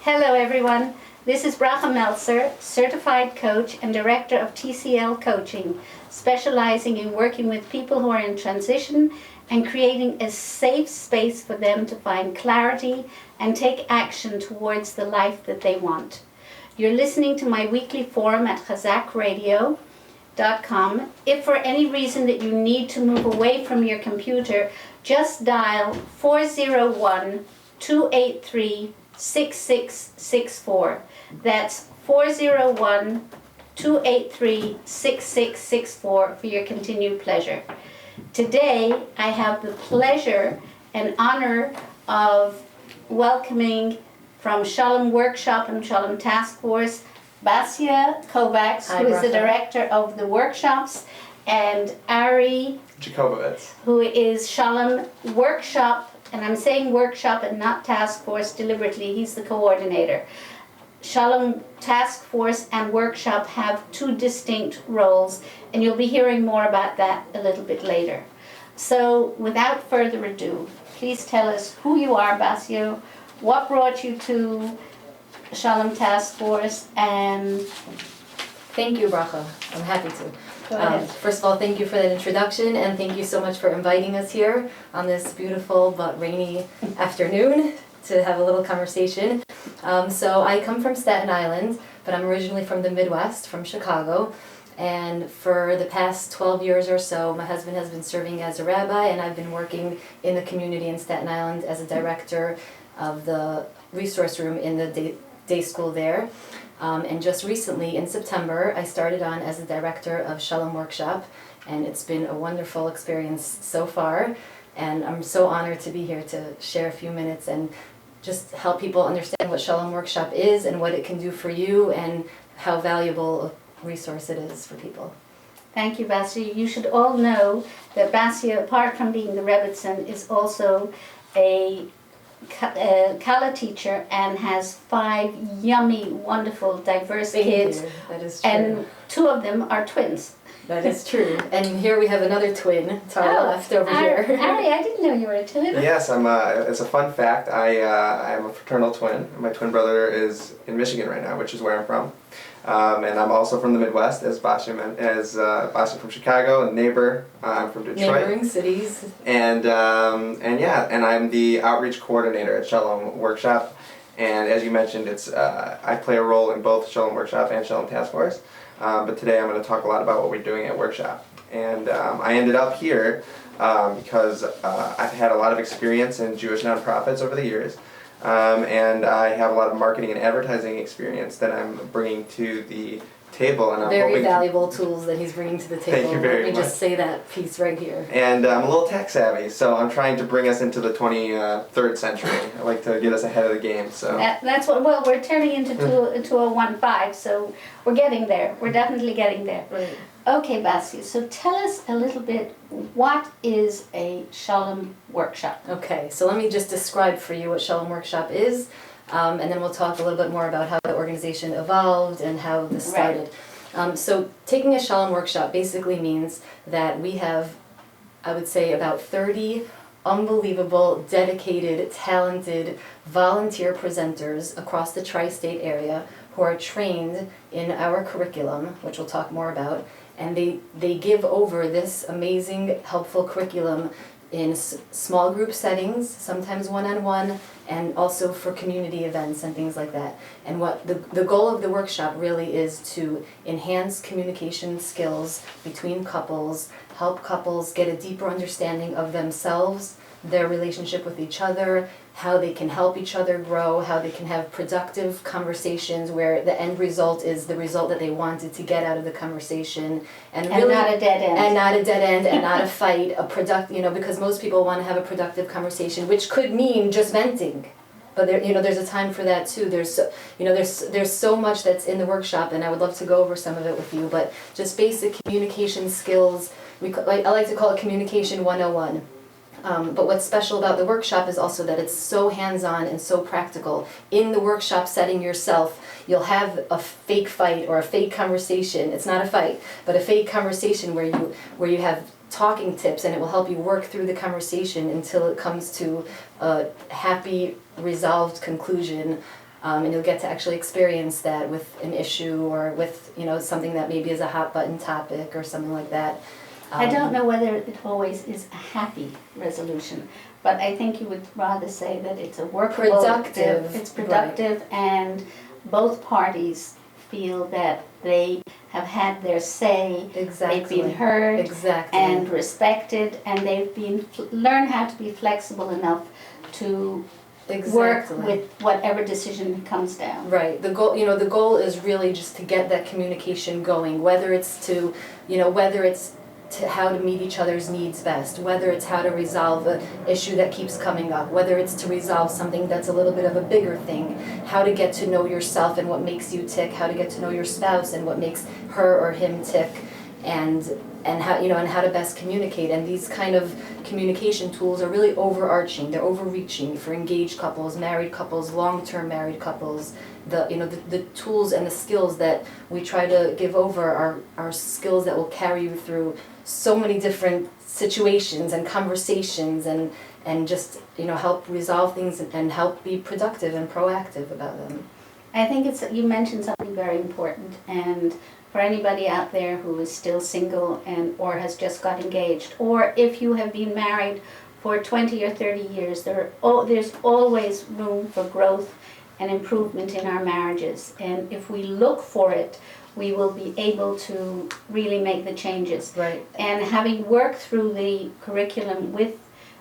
Hello everyone, this is Bracha Melzer, certified coach and director of TCL Coaching, specializing in working with people who are in transition and creating a safe space for them to find clarity and take action towards the life that they want. You're listening to my weekly forum at chazakradio.com. If for any reason that you need to move away from your computer, just dial 401-283-6664. That's 401-283-6664 for your continued pleasure. Today, I have the pleasure and honor of welcoming from Shalom Workshop and Shalom Task Force, Basya Kovacs, who is the director of the workshops, and Ari Jacobovitz, who is Shalom Workshop, and I'm saying workshop and not task force deliberately, he's the coordinator. Shalom Task Force and Workshop have two distinct roles, and you'll be hearing more about that a little bit later. So, without further ado, please tell us who you are, Basya, what brought you to Shalom Task Force, and... Thank you, Bracha. I'm happy to. Go ahead. First of all, thank you for that introduction, and thank you so much for inviting us here on this beautiful but rainy afternoon to have a little conversation. So I come from Staten Island, but I'm originally from the Midwest, from Chicago. And for the past 12 years or so, my husband has been serving as a rabbi, and I've been working in the community in Staten Island as a director of the resource room in the day school there. And just recently, in September, I started on as the director of Shalom Workshop, and it's been a wonderful experience so far. And I'm so honored to be here to share a few minutes and just help people understand what Shalom Workshop is and what it can do for you and how valuable a resource it is for people. Thank you, Basya. You should all know that Basya, apart from being the Rebbitzin, is also a Kala teacher and has 5 yummy, wonderful, diverse kids. Thank you. That is true. And 2 of them are twins. That is true. And here we have another twin to our left over here. Ari, I didn't know you were a twin. Yes, it's a fun fact. I'm a fraternal twin. My twin brother is in Michigan right now, which is where I'm from. And I'm also from the Midwest, as Basya from Chicago, a neighbor. I'm from Detroit. Neighboring cities. And I'm the outreach coordinator at Shalom Workshop. And as you mentioned, I play a role in both Shalom Workshop and Shalom Task Force. But today I'm going to talk a lot about what we're doing at Workshop. And I ended up here because I've had a lot of experience in Jewish nonprofits over the years. And I have a lot of marketing and advertising experience that I'm bringing to the table. And I'm very valuable tools that he's bringing to the table. Thank you very much. Let me just say that piece right here. And I'm a little tech savvy, so I'm trying to bring us into the 23rd century. I like to get us ahead of the game. So that's what. Well, we're turning into 2015, so we're getting there. We're definitely getting there. Right. Okay, Basya, so tell us a little bit, what is a Shalom Workshop? Okay, so let me just describe for you what Shalom Workshop is, and then we'll talk a little bit more about how the organization evolved and how this started. Right. So taking a Shalom Workshop basically means that we have, I would say, about 30 unbelievable, dedicated, talented volunteer presenters across the tri-state area who are trained in our curriculum, which we'll talk more about. And they give over this amazing, helpful curriculum in small group settings, sometimes one-on-one, and also for community events and things like that. And what the goal of the workshop really is to enhance communication skills between couples, help couples get a deeper understanding of themselves, their relationship with each other, how they can help each other grow, how they can have productive conversations where the end result is the result that they wanted to get out of the conversation, and really, not a dead end. And not a dead end, and not a fight, because most people want to have a productive conversation, which could mean just venting. But there's a time for that too. There's so much that's in the workshop, and I would love to go over some of it with you. But just basic communication skills. I like to call it communication 101. But what's special about the workshop is also that it's so hands-on and so practical. In the workshop setting yourself, you'll have a fake fight or a fake conversation. It's not a fight, but a fake conversation where you have talking tips, and it will help you work through the conversation until it comes to a happy, resolved conclusion. And you'll get to actually experience that with an issue or with, something that maybe is a hot button topic or something like that. I don't know whether it always is a happy resolution, but I think you would rather say that it's a workable. Productive. It's productive, right. And both parties feel that they have had their say. Exactly. They've been heard. Exactly. And respected, and they've been learn how to be flexible enough to work with whatever decision comes down. Right. The goal is really just to get that communication going, whether it's to how to meet each other's needs best, whether it's how to resolve an issue that keeps coming up, whether it's to resolve something that's a little bit of a bigger thing, how to get to know yourself and what makes you tick, how to get to know your spouse and what makes her or him tick, and how to best communicate. And these kind of communication tools are really overarching, they're overreaching for engaged couples, married couples, long-term married couples. The tools and the skills that we try to give over are skills that will carry you through so many different situations and conversations, and just help resolve things and help be productive and proactive about them. I think you mentioned something very important, and for anybody out there who is still single or has just got engaged, or if you have been married for 20 or 30 years, there's always room for growth and improvement in our marriages, and if we look for it, we will be able to really make the changes. Right. And having worked through the curriculum with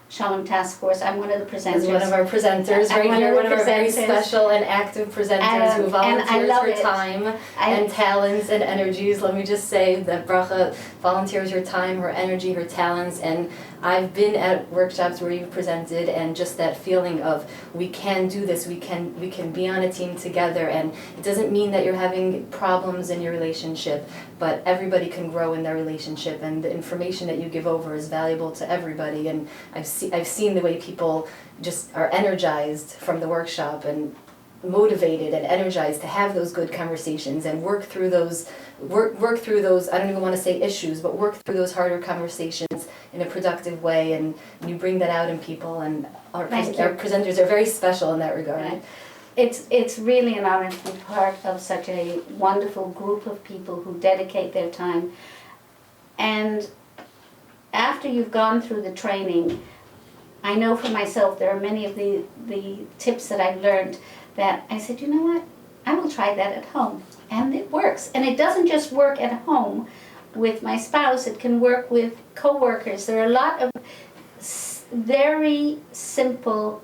Shalom Task Force, I'm one of the presenters. As one of our presenters right here, one of our very special and active presenters who volunteers her time and talents and energies. Let me just say that Bracha volunteers her time, her energy, her talents, and I've been at workshops where you've presented, and just that feeling of we can do this, we can be on a team together, and it doesn't mean that you're having problems in your relationship, but everybody can grow in their relationship, and the information that you give over is valuable to everybody. And I've seen the way people just are energized from the workshop and motivated and energized to have those good conversations and work through those I don't even want to say issues, but work through those harder conversations in a productive way, and you bring that out in people, and our presenters are very special in that regard. Right. It's really an honor to be part of such a wonderful group of people who dedicate their time. And after you've gone through the training, I know for myself there are many of the tips that I've learned that I said, you know what, I will try that at home. And it works. And it doesn't just work at home with my spouse, it can work with co-workers. There are a lot of very simple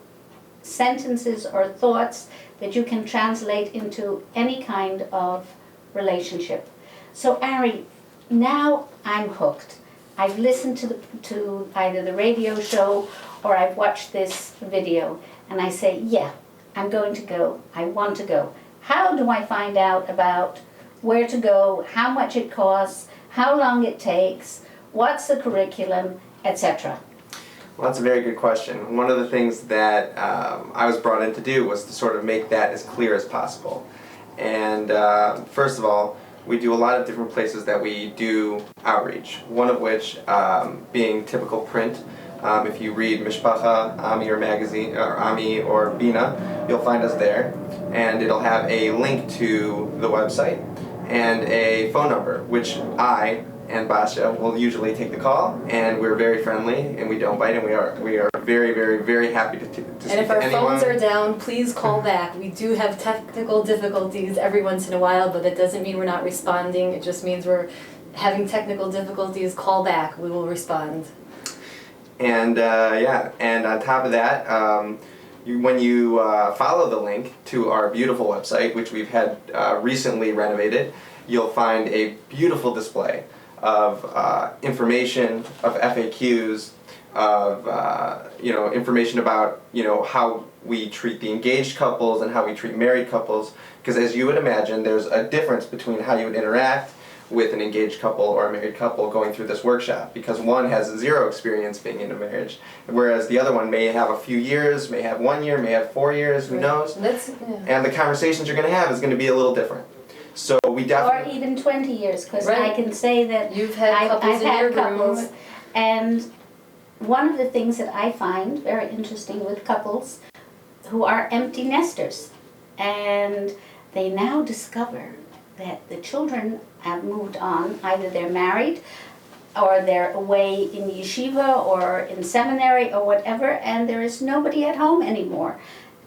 sentences or thoughts that you can translate into any kind of relationship. So Ari, now I'm hooked. I've listened to either the radio show or I've watched this video, and I say, yeah, I'm going to go. I want to go. How do I find out about where to go, how much it costs, how long it takes, what's the curriculum, etc.? Well, that's a very good question. One of the things that I was brought in to do was to sort of make that as clear as possible. And first of all, we do a lot of different places that we do outreach, one of which being typical print. If you read Mishpacha, Ami or magazine, or Ami or Bina, you'll find us there, and it'll have a link to the website and a phone number, which I and Basya will usually take the call, and we're very friendly, and we don't bite, and we are very, very, very happy to speak to anyone. And if our phones are down, please call back. We do have technical difficulties every once in a while, but that doesn't mean we're not responding. It just means we're having technical difficulties. Call back. We will respond. And and on top of that, when you follow the link to our beautiful website, which we've had recently renovated, you'll find a beautiful display of information, of FAQs, of information about how we treat the engaged couples and how we treat married couples. Because as you would imagine, there's a difference between how you would interact with an engaged couple or a married couple going through this workshop, because one has zero experience being in a marriage, whereas the other one may have a few years, may have 1 year, may have 4 years, who knows? And the conversations you're going to have is going to be a little different. So we definitely... Or even 20 years, because I can say that you've had couples I've had couples, and one of the things that I find very interesting with couples who are empty nesters, and they now discover that the children have moved on. Either they're married, or they're away in yeshiva or in seminary or whatever, and there is nobody at home anymore.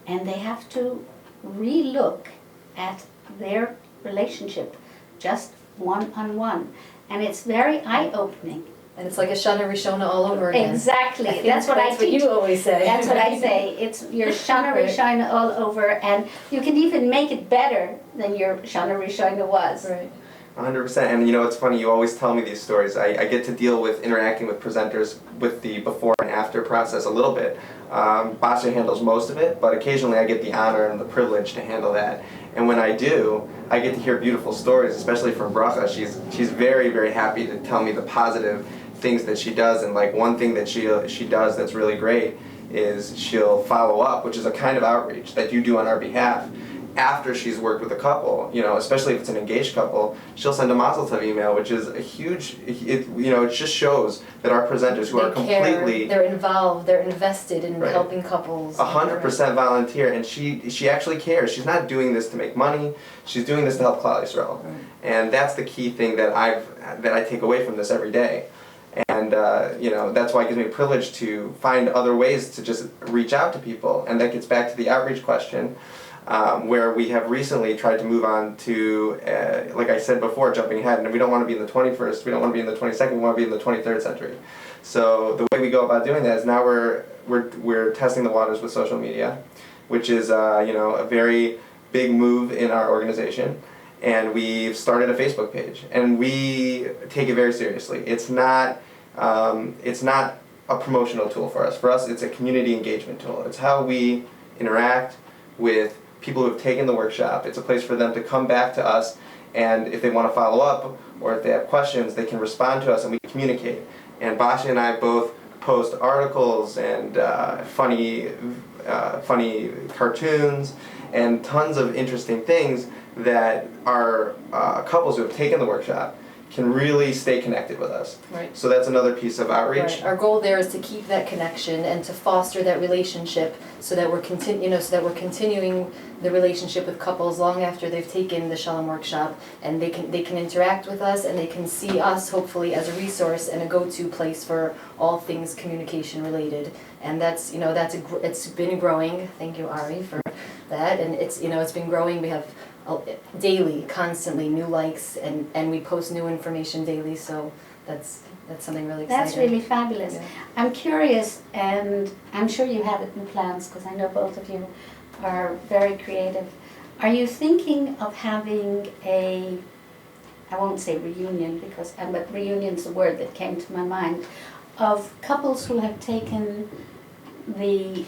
And they have to re-look at their relationship just one-on-one. And it's very eye-opening. And it's like a Shana Rishona all over again. Exactly. That's what I teach. That's what you always say. That's what I say. It's your Shana Rishona all over, and you can even make it better than your Shana Rishona was. Right. 100%. And it's funny, you always tell me these stories. I get to deal with interacting with presenters with the before and after process a little bit. Basya handles most of it, but occasionally I get the honor and the privilege to handle that. And when I do, I get to hear beautiful stories, especially from Bracha. She's very, very happy to tell me the positive things that she does. And like one thing that she does that's really great is she'll follow up, which is a kind of outreach that you do on our behalf. After she's worked with a couple, especially if it's an engaged couple, she'll send a mazel tov email, which is a huge, it just shows that our presenters who are completely... They're involved, they're invested in Right. helping couples. 100% volunteer, and she actually cares. She's not doing this to make money, she's doing this to help Klal Yisrael. Right. And that's the key thing that I take away from this every day. And that's why it gives me a privilege to find other ways to just reach out to people. And that gets back to the outreach question. Where we have recently tried to move on to, like I said before, jumping ahead, and we don't want to be in the 21st, we don't want to be in the 22nd, we want to be in the 23rd century. So the way we go about doing that is now we're testing the waters with social media, which is a very big move in our organization, and we've started a Facebook page, and we take it very seriously. It's not a promotional tool for us. For us, it's a community engagement tool. It's how we interact with people who have taken the workshop. It's a place for them to come back to us, and if they want to follow up or if they have questions, they can respond to us and we communicate. And Basya and I both post articles and funny cartoons and tons of interesting things that our couples who have taken the workshop can really stay connected with us. Right. So that's another piece of outreach. Right. Our goal there is to keep that connection and to foster that relationship, so that we're continuing the relationship with couples long after they've taken the Shalom Workshop, and they can interact with us, and they can see us hopefully as a resource and a go-to place for all things communication related. And it's been growing. Thank you, Ari, for that. And it's been growing. We have daily, constantly new likes, and we post new information daily, so that's something really exciting. That's really fabulous. Yeah. I'm curious, and I'm sure you have it in plans, because I know both of you are very creative. Are you thinking of having I won't say reunion, but reunion's the word that came to my mind, of couples who have taken the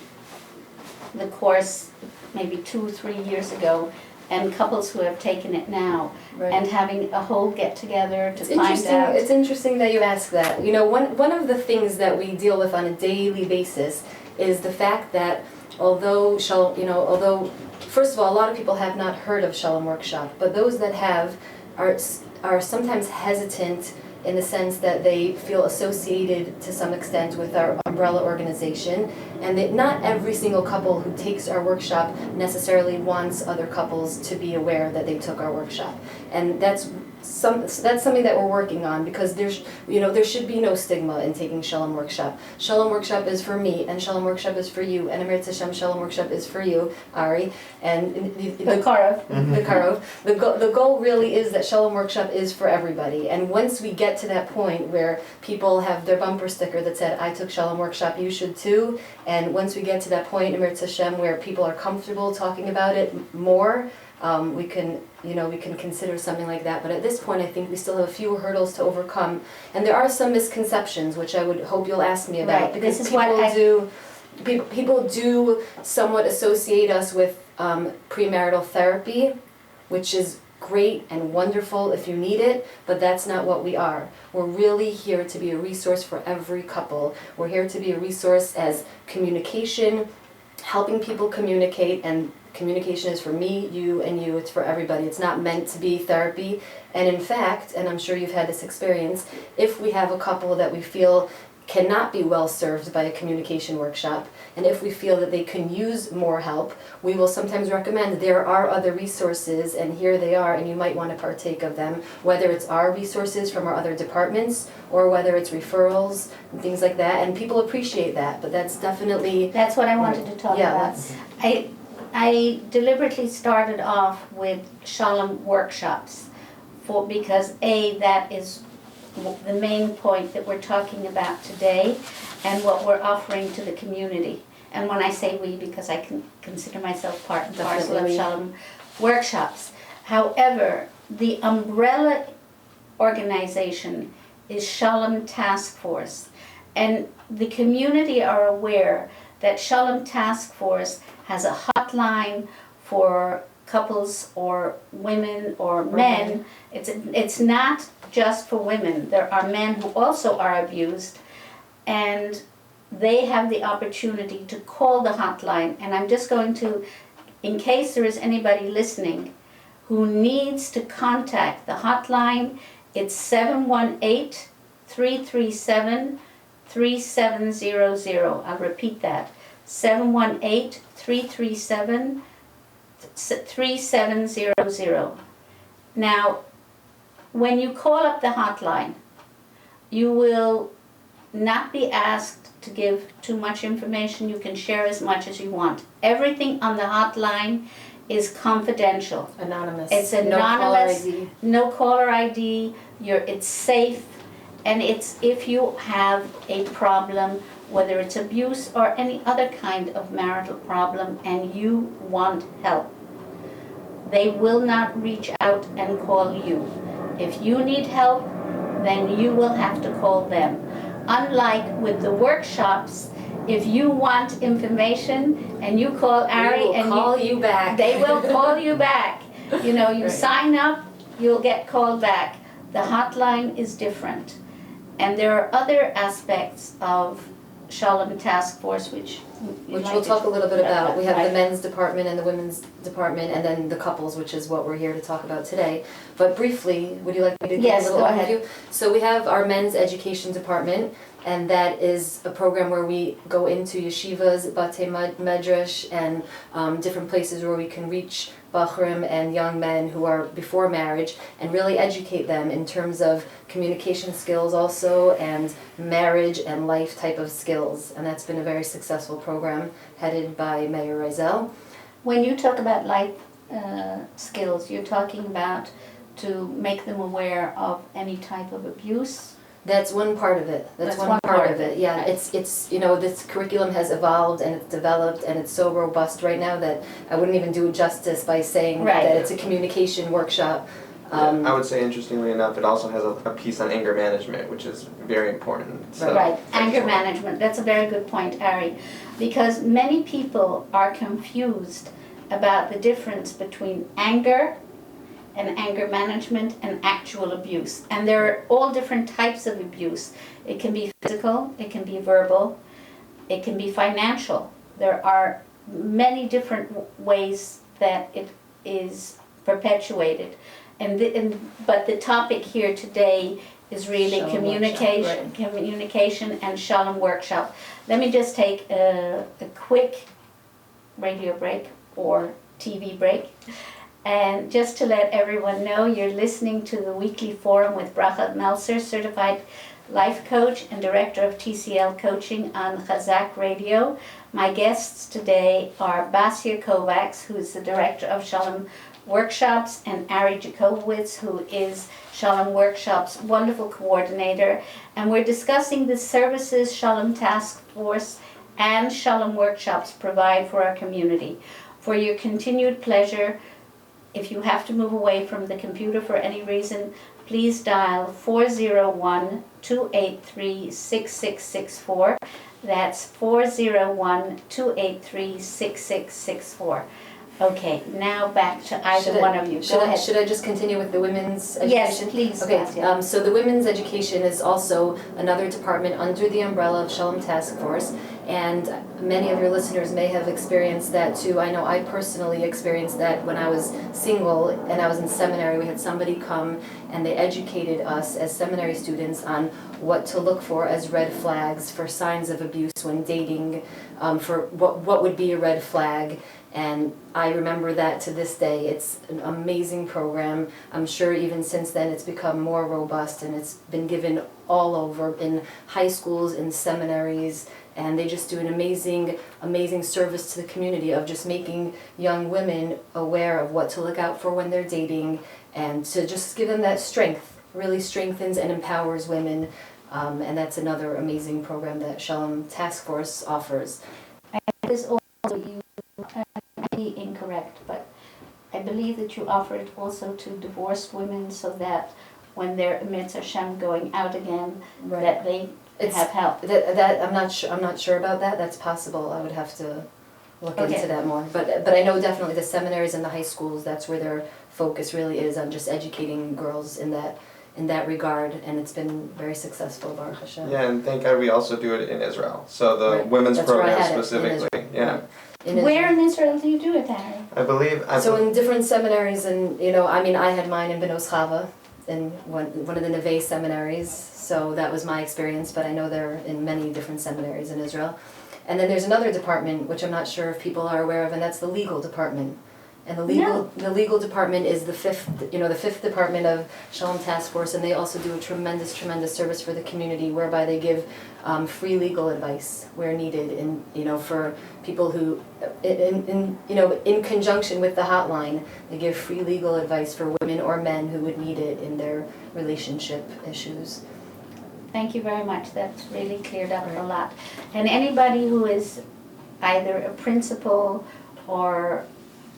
course maybe 2-3 years ago, and couples who have taken it now, Right. and having a whole get-together to It's find interesting. out. It's interesting that you ask that. One of the things that we deal with on a daily basis is the fact that although first of all, a lot of people have not heard of Shalom Workshop, but those that have are sometimes hesitant in the sense that they feel associated to some extent with our umbrella organization, and that not every single couple who takes our workshop necessarily wants other couples to be aware that they took our workshop. And that's something that we're working on, because there should be no stigma in taking Shalom Workshop. Shalom Workshop is for me, and Shalom Workshop is for you, and Amir Tashem Shalom Workshop is for you, Ari, and The Karov. the Karov. The goal really is that Shalom Workshop is for everybody. And once we get to that point where people have their bumper sticker that said, I took Shalom Workshop, you should too, and once we get to that point, Amir Tashem, where people are comfortable talking about it more, we can consider something like that. But at this point, I think we still have a few hurdles to overcome, and there are some misconceptions which I would hope you'll ask me about. Right, Because this is what people do somewhat associate us with premarital therapy, which is great and wonderful if you need it, but that's not what we are. We're really here to be a resource for every couple. We're here to be a resource as communication, helping people communicate, and communication is for me, you, and you. It's for everybody. It's not meant to be therapy. And in fact, and I'm sure you've had this experience, if we have a couple that we feel cannot be well served by a communication workshop, and if we feel that they can use more help, we will sometimes recommend there are other resources, and here they are, and you might want to partake of them, whether it's our resources from our other departments, or whether it's referrals and things like that, and people appreciate that, but that's definitely... That's what I wanted to talk about. I deliberately started off with Shalom workshops because that is the main point that we're talking about today and what we're offering to the community. And when I say we, because I can consider myself part and parcel of Shalom workshops. However, the umbrella organization is Shalom Task Force. And the community are aware that Shalom Task Force has a hotline for couples or women or men. It's not just for women. There are men who also are abused, and they have the opportunity to call the hotline. And I'm just going to, in case there is anybody listening who needs to contact the hotline, it's 718-337-3700. I'll repeat that, 718-337-3700. Now, when you call up the hotline, you will not be asked to give too much information. You can share as much as you want. Everything on the hotline is confidential. Anonymous. It's anonymous. No caller No caller ID. ID. It's safe, and it's if you have a problem, whether it's abuse or any other kind of marital problem, and you want help. They will not reach out and call you. If you need help, then you will have to call them. Unlike with the workshops, if you want information and you call Ari and you back. They will call you back. You know, you sign up, you'll get called back. The hotline is different. And there are other aspects of Shalom Task Force which we'll talk a little bit about. We have the men's department and the women's department, and then the couples, which is what we're here to talk about today. But briefly, would you like me to give a little overview? So we have our men's education department, and that is a program where we go into yeshivas, batei medrash, and different places where we can reach bachurim and young men who are before marriage and really educate them in terms of communication skills also, and marriage and life type of skills. And that's been a very successful program headed by Mayor Reisel. When you talk about life skills, you're talking about to make them aware of any type of abuse? That's one part of it. That's one part of it. Yeah, right. It's you know, this curriculum has evolved and it's developed and it's so robust right now that I wouldn't even do it justice by saying that it's a communication workshop. I would say, interestingly enough, it also has a piece on anger management, which is very important. So right, anger management. That's a very good point, Ari, because many people are confused about the difference between anger and anger management and actual abuse. And there are all different types of abuse. It can be physical, it can be verbal, it can be financial. There are many different ways that it is perpetuated. But the topic here today is really communication and Shalom Workshop. Let me just take a quick radio break or TV break. And just to let everyone know, you're listening to the weekly forum with Bracha Melzer, certified life coach and director of TCL coaching on Chazak Radio. My guests today are Basya Kovacs, who's the director of Shalom Workshops, and Ari Jacobovitz, who is Shalom Workshops' wonderful coordinator. And we're discussing the services Shalom Task Force and Shalom Workshops provide for our community. For your continued pleasure, if you have to move away from the computer for any reason, please dial 401-283-6664. That's 401-283-6664. Okay, now back to either one of you. Go ahead. Should I just continue with the women's education? Yes, please, Okay, Basya. so the women's education is also another department under the umbrella of Shalom Task Force, and many of your listeners may have experienced that too. I know I personally experienced that when I was single and I was in seminary. We had somebody come and they educated us as seminary students on what to look for as red flags for signs of abuse when dating, for what would be a red flag. And I remember that to this day. It's an amazing program. I'm sure even since then it's become more robust, and it's been given all over in high schools, in seminaries, and they just do an amazing service to the community of just making young women aware of what to look out for when they're dating, and to just give them that strength. Really strengthens and empowers women, and that's another amazing program that Shalom Task Force offers. It is also you. I may be incorrect, but I believe that you offer it also to divorced women, so that when they're Mitzvah Hashem going out again, that they have help. That I'm not sure about that. That's possible. I would have to look into that more. But I know definitely the seminaries and the high schools, that's where their focus really is, on just educating girls in that regard, and it's been very successful, Baruch Hashem. Yeah, and thank God we also do it in Israel. So the women's That's where I program had it, in specifically. Israel. Yeah. Where in Israel do you do it, Harry? I believe. So in different seminaries, and I had mine in Benos Chava, in one of the Neve seminaries. So that was my experience, but I know they're in many different seminaries in Israel. And then there's another department, which I'm not sure if people are aware of, and that's the legal department. And the legal department is the fifth department of Shalom Task Force, and they also do a tremendous service for the community, whereby they give free legal advice where needed, and for people who, in conjunction with the hotline, they give free legal advice for women or men who would need it in their relationship issues. Thank you very much. That's really cleared up a lot. And anybody who is either a principal or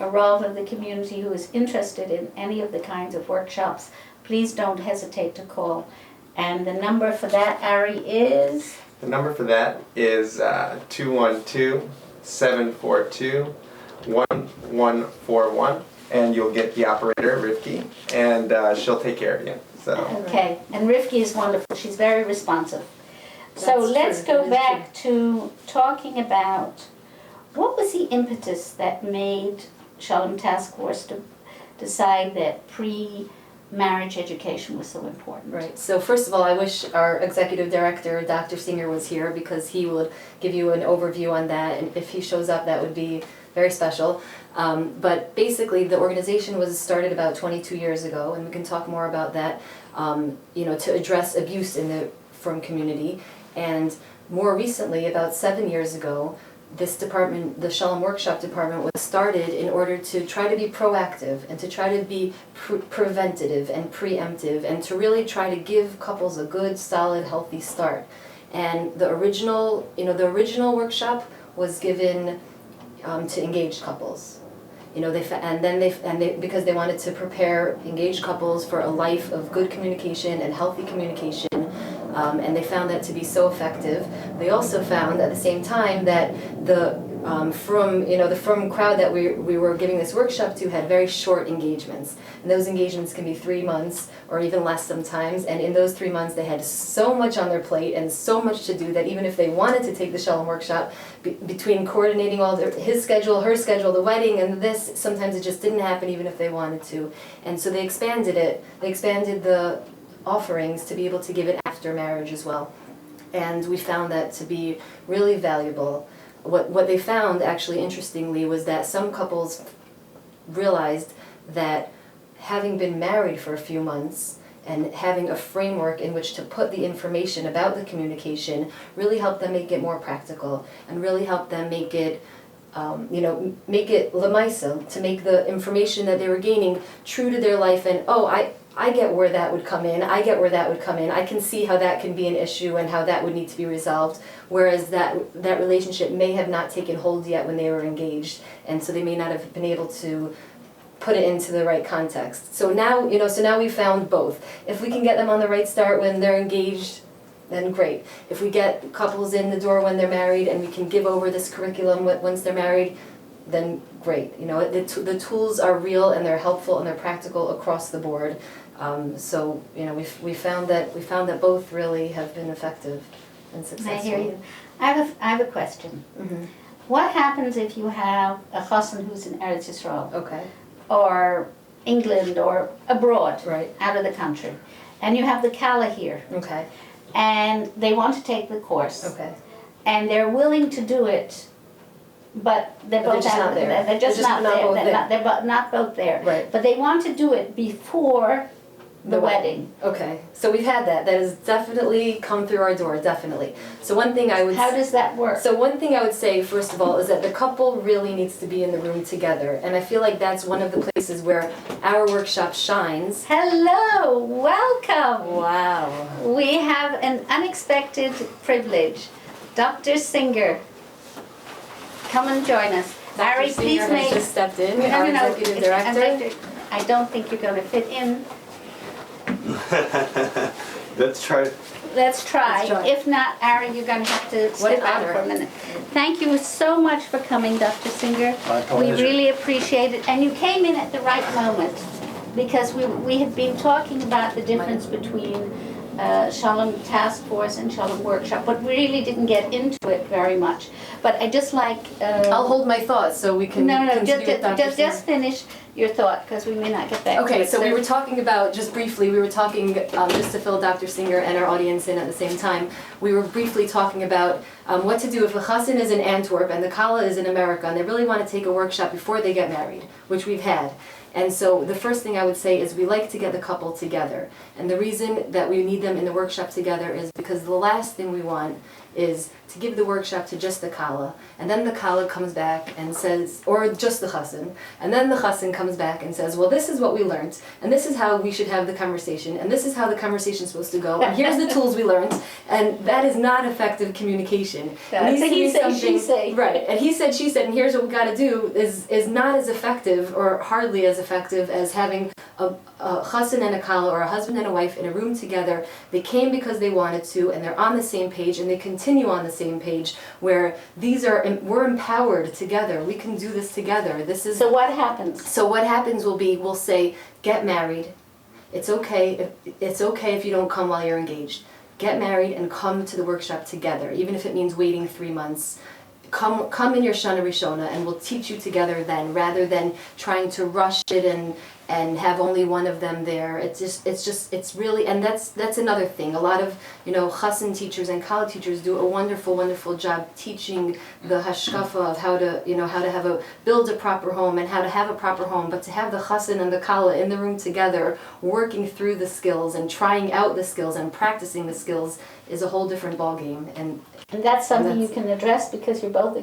a Rav of the community who is interested in any of the kinds of workshops, please don't hesitate to call. And the number for that, Ari, is? The number for that is 212-742-1141, and you'll get the operator, Rivki, and she'll take care of you. So. Okay, and Rivki is wonderful. She's very responsive. So let's go back to talking about what was the impetus that made Shalom Task Force to decide that pre-marriage education was so important. Right. So first of all, I wish our executive director, Dr. Singer, was here, because he would give you an overview on that, and if he shows up, that would be very special. But basically, the organization was started about 22 years ago, and we can talk more about that, to address abuse in the frum community. And more recently, about 7 years ago, this department, the Shalom Workshop department, was started in order to try to be proactive and to try to be preventative and preemptive, and to really try to give couples a good, solid, healthy start. And the original workshop was given to engaged couples. Because they wanted to prepare engaged couples for a life of good communication and healthy communication. And they found that to be so effective. They also found at the same time that the frum crowd that we were giving this workshop to had very short engagements, and those engagements can be 3 months or even less sometimes. And in those 3 months, they had so much on their plate and so much to do that even if they wanted to take the Shalom Workshop, between coordinating all his schedule, her schedule, the wedding, and this, sometimes it just didn't happen even if they wanted to. And so they expanded it. They expanded the offerings to be able to give it after marriage as well. And we found that to be really valuable. What they found, actually, interestingly, was that some couples realized that having been married for a few months and having a framework in which to put the information about the communication really helped them make it more practical, and really helped them make it make it lemaisa, to make the information that they were gaining true to their life. And I get where that would come in. I get where that would come in. I can see how that can be an issue and how that would need to be resolved. Whereas that relationship may have not taken hold yet when they were engaged, and so they may not have been able to put it into the right context. So now, we found both. If we can get them on the right start when they're engaged, then great. If we get couples in the door when they're married and we can give over this curriculum once they're married, then great. You know, the tools are real and they're helpful and they're practical across the board. So you know, we found that both really have been effective and successful. I hear you. I have a question. Mm-hmm. What happens if you have a chassan who's in Eretz Yisrael Okay. or England or abroad, Right. out of the country, and you have the Kala here, Okay. and they want to take the course, Okay. and they're willing to do it, but they're But they're both just not there. They're just not there. both They're there. not both there. Right. But they want to do it before the wedding. Okay. So we've had that. That has definitely come through our door. Definitely. So one thing I would. How does that work? So one thing I would say, first of all, is that the couple really needs to be in the room together. And I feel like that's one of the places where our workshop shines. Hello, welcome. Wow. We have an unexpected privilege. Dr. Singer, come and join us. Larry, Dr. please Singer make. has just stepped in, No, our no, no. executive director. I don't think you're going to fit in. Let's try. Let's try. Let's try. If not, Ari, you're going to have to step an out honor. for a minute. Thank you so much for coming, Dr. Singer. My We pleasure. really appreciate it. And you came in at the right moment because we have been talking about the difference between Shalom Task Force and Shalom Workshop, but we really didn't get into it very much. But I just like... I'll hold my thoughts so we can No, continue with Dr. Singer. just finish your thought because we may not get back to Okay, it. so we were talking about, just briefly, we were talking, just to fill Dr. Singer and our audience in at the same time, we were briefly talking about what to do if a chassan is in Antwerp and the kala is in America and they really want to take a workshop before they get married, which we've had. And so the first thing I would say is we like to get the couple together. And the reason that we need them in the workshop together is because the last thing we want is to give the workshop to just the kala, and then the kala comes back and says, or just the chassan, and then the chassan comes back and says, well, this is what we learned, and this is how we should have the conversation, and this is how the conversation is supposed to go, and here's the tools we learned, and that is not effective communication. That's It needs to he be say, something- she say. Right, and he said, she said, and here's what we got to do is not as effective, or hardly as effective as having a chassan and a kala, or a husband and a wife in a room together. They came because they wanted to, and they're on the same page, and they continue on the same page, where we're empowered together. We can do this together. This is So what happens? so what happens will be, we'll say, get married. It's okay if you don't come while you're engaged. Get married and come to the workshop together, even if it means waiting 3 months. Come in your Shana Rishona and we'll teach you together then, rather than trying to rush it and have only one of them there. It's really, and that's another thing. A lot of, chassan teachers and kala teachers do a wonderful job teaching the hashkafa of how to build a proper home and how to have a proper home. But to have the chassan and the kala in the room together, working through the skills and trying out the skills and practicing the skills is a whole different ballgame. And that's something you can address because you both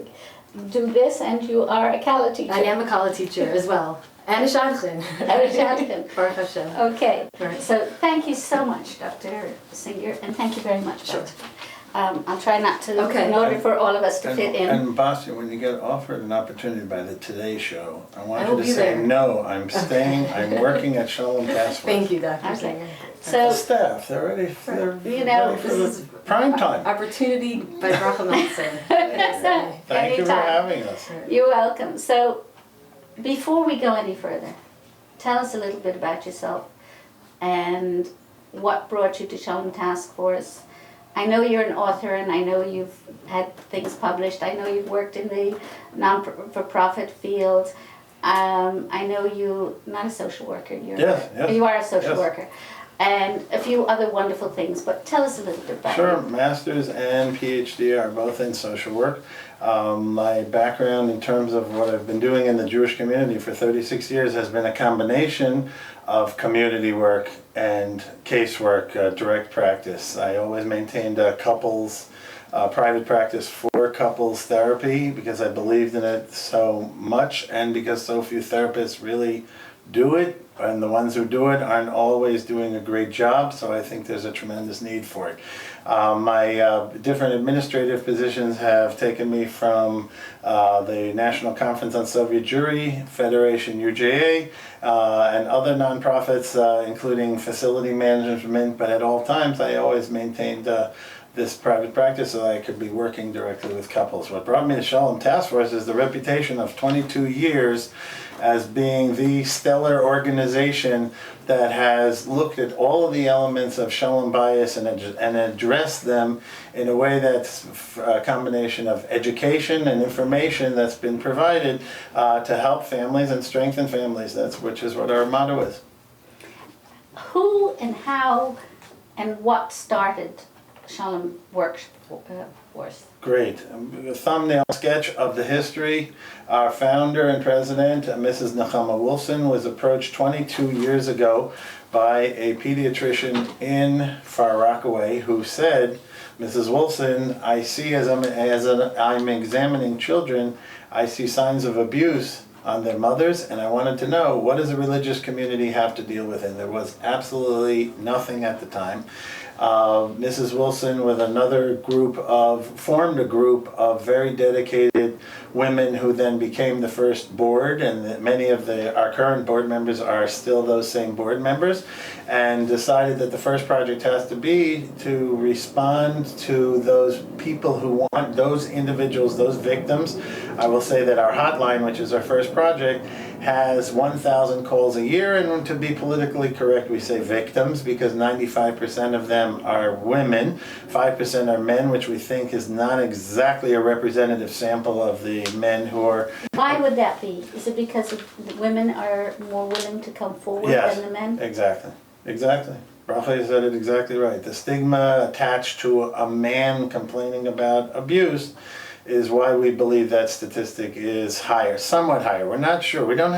do this and you are a Kala teacher. I am a kala teacher as well. And a shadchan. And a shadchan. Baruch Hashem. Okay, Right. so thank you so much, Dr. Singer, and thank you very much, Sure. Dr. I'll try not to, Okay. in order for all of us to fit in. And Basya, when you get offered an opportunity by the Today Show, I want I you will to be say, there. no, I'm staying, I'm working at Shalom Task Force. Thank you, Dr. Okay. Singer. The So, staff, they're ready for You know, ready for this the prime time. Opportunity by Bracha Melzer. Thank you for anytime. having us. You're welcome. So, before we go any further, tell us a little bit about yourself and what brought you to Shalom Task Force. I know you're an author and I know you've had things published. I know you've worked in the non-for-profit field. I know you're not a social worker. Yes. You are a social Yes. worker. And a few other wonderful things, but tell us a little bit about Sure, it. master's and PhD are both in social work. My background in terms of what I've been doing in the Jewish community for 36 years has been a combination of community work and casework, direct practice. I always maintained a couples private practice for couples therapy because I believed in it so much and because so few therapists really do it, and the ones who do it aren't always doing a great job, so I think there's a tremendous need for it. My different administrative positions have taken me from the National Conference on Soviet Jewry, Federation UJA, and other nonprofits, including facility management, but at all times I always maintained this private practice so that I could be working directly with couples. What brought me to Shalom Task Force is the reputation of 22 years as being the stellar organization that has looked at all of the elements of Shalom bias and addressed them in a way that's a combination of education and information that's been provided to help families and strengthen families, which is what our motto is. Who and how and what started Shalom Workshop Force? Great. A thumbnail sketch of the history. Our founder and president, Mrs. Nechama Wilson, was approached 22 years ago by a pediatrician in Far Rockaway who said, Mrs. Wilson, I see as I'm examining children, I see signs of abuse on their mothers, and I wanted to know, what does a religious community have to deal with? And there was absolutely nothing at the time. Mrs. Wilson with another group formed a group of very dedicated women who then became the first board, and many of our current board members are still those same board members, and decided that the first project has to be to respond to those people who want, those individuals, those victims. I will say that our hotline, which is our first project, has 1,000 calls a year, and to be politically correct, we say victims because 95% of them are women, 5% are men, which we think is not exactly a representative sample of the men who are... Why would that be? Is it because the women are more willing to come forward than the men? Exactly. Bracha said it exactly right. The stigma attached to a man complaining about abuse is why we believe that statistic is higher, somewhat higher. We're not sure. We know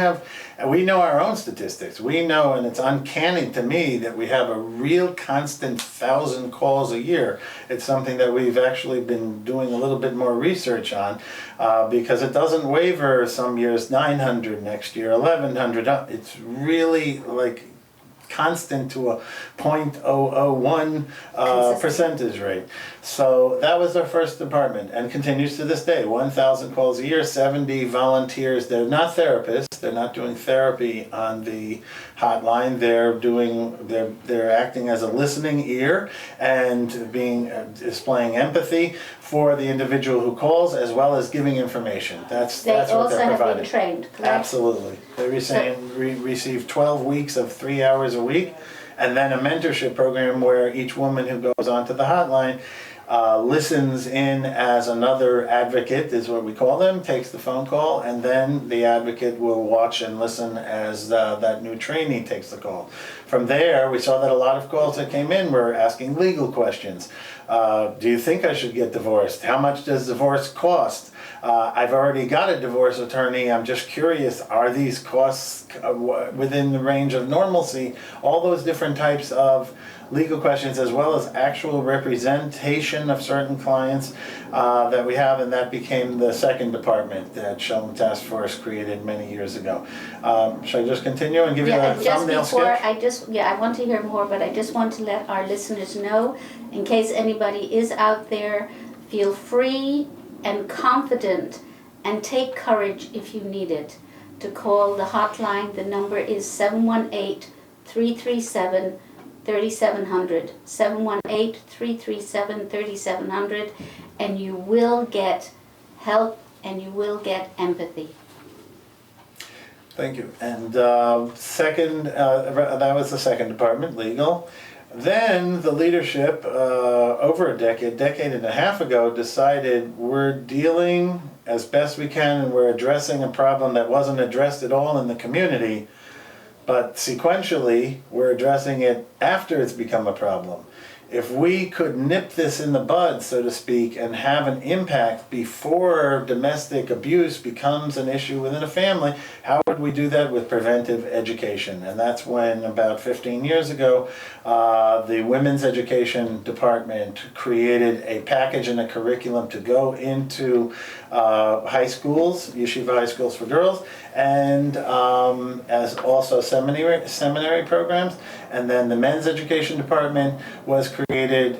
our own statistics. We know, and it's uncanny to me, that we have a real constant 1,000 calls a year. It's something that we've actually been doing a little bit more research on because it doesn't waver. Some years 900, next year 1,100. It's really like constant to a 0.001 percentage rate. So that was our first department and continues to this day. 1,000 calls a year, 70 volunteers. They're not therapists. They're not doing therapy on the hotline. They're acting as a listening ear and displaying empathy for the individual who calls, as well as giving information. That's what they're providing. They also have been trained, correct? Absolutely. They receive 12 weeks of 3 hours a week, and then a mentorship program where each woman who goes onto the hotline listens in as another advocate, is what we call them, takes the phone call, and then the advocate will watch and listen as that new trainee takes the call. From there, we saw that a lot of calls that came in were asking legal questions. Do you think I should get divorced? How much does divorce cost? I've already got a divorce attorney. I'm just curious, are these costs within the range of normalcy? All those different types of legal questions, as well as actual representation of certain clients that we have, and that became the second department that Shalom Task Force created many years ago. Should I just continue and give you a thumbnail sketch? I want to hear more, but I just want to let our listeners know, in case anybody is out there, feel free and confident and take courage if you need it to call the hotline. The number is 718-337-3700, 718-337-3700, and you will get help and you will get empathy. Thank you. And second, that was the second department, legal. Then the leadership, over a decade and a half ago, decided we're dealing as best we can and we're addressing a problem that wasn't addressed at all in the community, but sequentially we're addressing it after it's become a problem. If we could nip this in the bud, so to speak, and have an impact before domestic abuse becomes an issue within a family, how would we do that? With preventive education. And that's when, about 15 years ago, the Women's Education Department created a package and a curriculum to go into high schools, yeshiva high schools for girls, and as also seminary programs. And then the Men's Education Department was created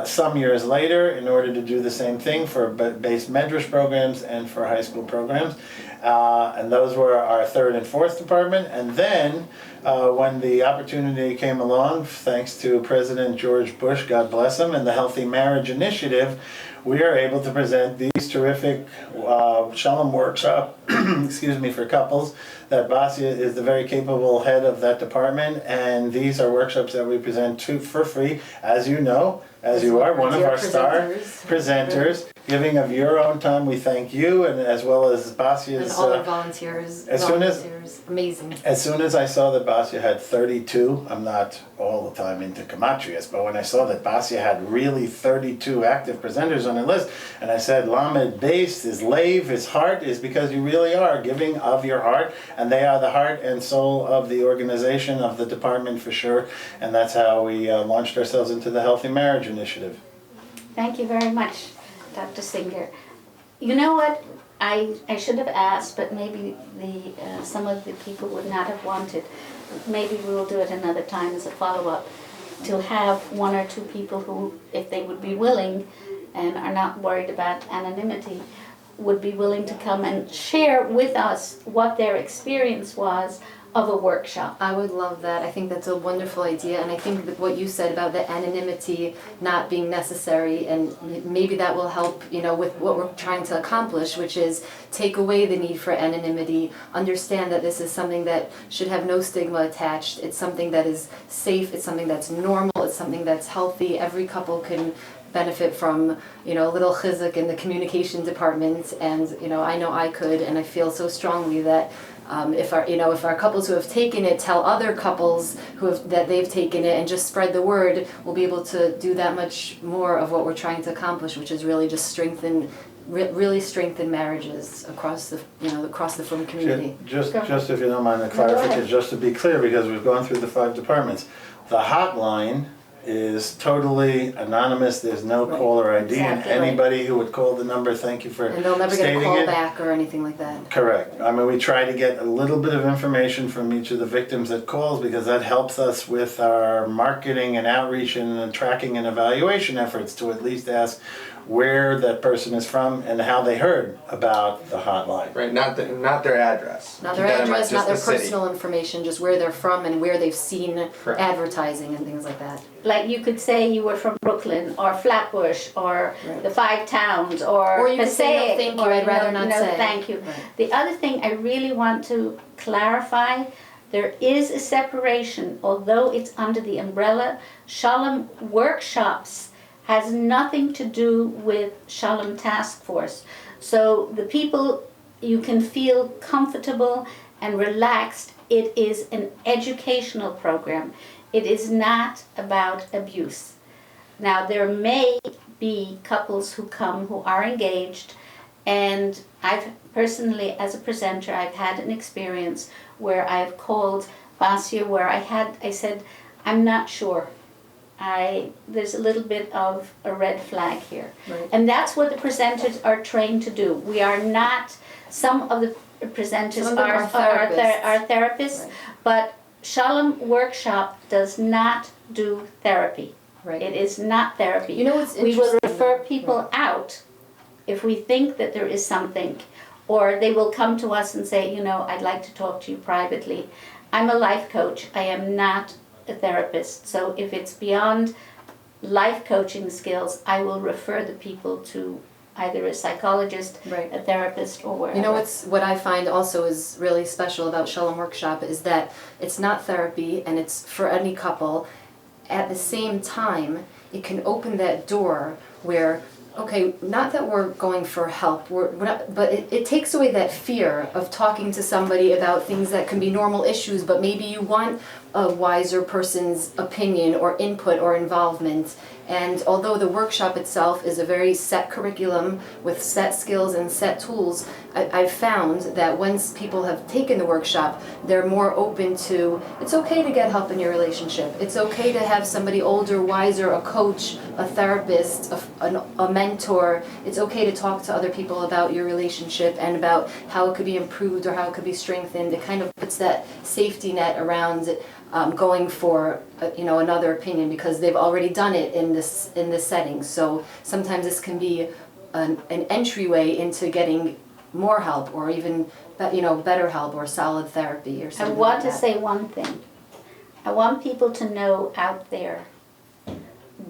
some years later in order to do the same thing for base medrash programs and for high school programs. And those were our third and fourth department. And then when the opportunity came along, thanks to President George Bush, God bless him, and the Healthy Marriage Initiative, we are able to present these terrific Shalom Workshop, excuse me, for couples. That Basya is the very capable head of that department, and these are workshops that we present for free, as you know, as you are one of our star presenters, giving of your own time. We thank you, and as well as Basya's. And all our volunteers. Amazing. As soon as I saw that Basya had 32, I'm not all the time into gematrias, but when I saw that Basya had really 32 active presenters on the list, and I said, Lamed Beis is Lave, his heart, is because you really are giving of your heart, and they are the heart and soul of the organization, of the department for sure, and that's how we launched ourselves into the Healthy Marriage Initiative. Thank you very much, Dr. Singer. You know what? I should have asked, but maybe some of the people would not have wanted. Maybe we will do it another time as a follow-up, to have one or two people who, if they would be willing and are not worried about anonymity, would be willing to come and share with us what their experience was of a workshop. I would love that. I think that's a wonderful idea, and I think that what you said about the anonymity not being necessary, and maybe that will help, with what we're trying to accomplish, which is take away the need for anonymity, understand that this is something that should have no stigma attached. It's something that is safe, it's something that's normal, it's something that's healthy. Every couple can benefit from, a little chizuk in the communication department, and I know I could, and I feel so strongly that if our couples who have taken it tell other couples that they've taken it and just spread the word, we'll be able to do that much more of what we're trying to accomplish, which is really just strengthen marriages across the frum community. Just if you don't mind the clarification, just to be clear, because we've gone through the 5 departments, the hotline is totally anonymous. There's no caller ID, Exactly and anybody who would call the number, thank you for And they'll never get stating a call it. back or anything like that. Correct. I mean, we try to get a little bit of information from each of the victims that calls, because that helps us with our marketing and outreach and tracking and evaluation efforts, to at least ask where that person is from and how they heard about the hotline. Right, not their address. Not their Keep that in mind, address, just not their the city. personal information, just where they're from and where they've seen Correct. advertising and things like that. Like you could say you were from Brooklyn or Flatbush or Right. the 5 towns or Or you could say, no, Passaic, thank you, or, I'd rather not say. Thank you. Right. The other thing I really want to clarify, there is a separation, although it's under the umbrella. Shalom Workshops has nothing to do with Shalom Task Force. So the people, you can feel comfortable and relaxed. It is an educational program. It is not about abuse. Now, there may be couples who come who are engaged, and I've personally, as a presenter, I've had an experience where I've called Basya, where I said, I'm not sure. There's a little bit of a red flag here. Right. And that's what the presenters are trained to do. We are not, some of the presenters Some of them are therapists, Right. but Shalom Workshop does not do therapy. Right. It is not therapy. You know what's We will interesting, refer though? people Right. out if we think that there is something, or they will come to us and say, I'd like to talk to you privately. I'm a life coach. I am not a therapist. So if it's beyond life coaching skills, I will refer the people to either a psychologist, Right. a therapist, or wherever. What I find also is really special about Shalom Workshop is that it's not therapy and it's for any couple. At the same time, it can open that door where, okay, not that we're going for help, we're not, but it takes away that fear of talking to somebody about things that can be normal issues, but maybe you want a wiser person's opinion or input or involvement. And although the workshop itself is a very set curriculum with set skills and set tools, I've found that once people have taken the workshop, they're more open to, it's okay to get help in your relationship. It's okay to have somebody older, wiser, a coach, a therapist, a mentor. It's okay to talk to other people about your relationship and about how it could be improved or how it could be strengthened. It kind of puts that safety net around going for another opinion because they've already done it in this setting. So sometimes this can be an entryway into getting more help or even better help or solid therapy or I something want like to that. say one thing. I want people to know out there,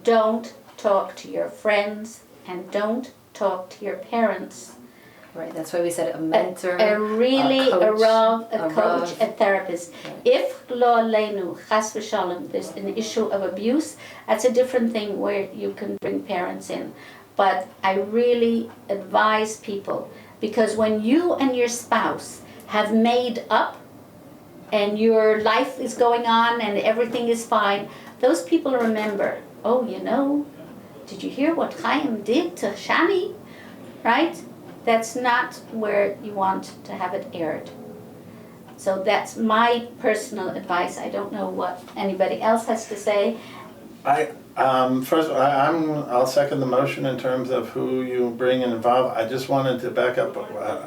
don't talk to your friends and don't talk to your parents. Right, that's why we said a mentor, A really, a coach, rav, a a coach, rav. a therapist. Right. If lo leinu, chas v'shalom, there's an issue of abuse, that's a different thing where you can bring parents in. But I really advise people, because when you and your spouse have made up and your life is going on and everything is fine, those people remember, oh, did you hear what Chaim did to Shani? Right? That's not where you want to have it aired. So that's my personal advice. I don't know what anybody else has to say. First, I'll second the motion in terms of who you bring and involve. I just wanted to back up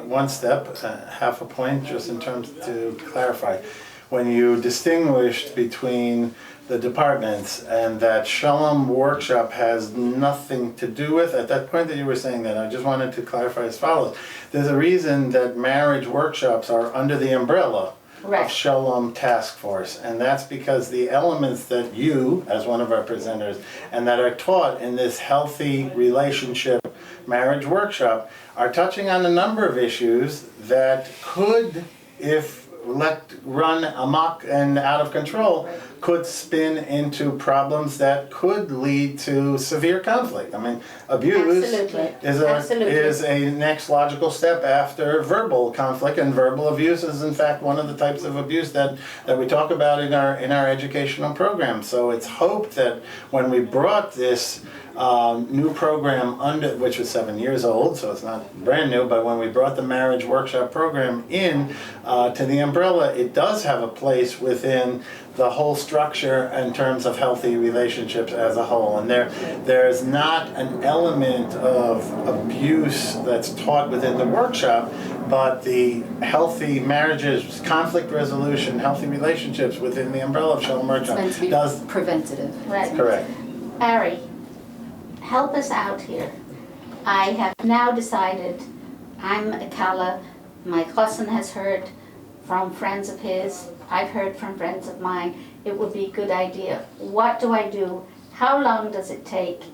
one step, half a point, just in terms to clarify. When you distinguished between the departments and that Shalom Workshop has nothing to do with, at that point that you were saying that, I just wanted to clarify as follows. There's a reason that marriage workshops are under the umbrella Right. of Shalom Task Force, and that's because the elements that you, as one of our presenters, and that are taught in this healthy relationship marriage workshop are touching on a number of issues that could, if let run amok and out of control, could spin into problems that could lead to severe conflict. I mean, abuse Absolutely. is a next logical step after verbal conflict, and verbal abuse is in fact one of the types of abuse that we talk about in our educational program. So it's hoped that when we brought this new program which was 7 years old, so it's not brand new, but when we brought the marriage workshop program in to the umbrella, it does have a place within the whole structure in terms of healthy relationships as a whole. And there's not an element of abuse that's taught within the workshop, but the healthy marriages, conflict resolution, healthy relationships within the umbrella of Shalom Workshop It's meant to be preventative. Right. Correct. Ari, help us out here. I have now decided I'm a Kala. My cousin has heard from friends of his. I've heard from friends of mine. It would be a good idea. What do I do? How long does it take?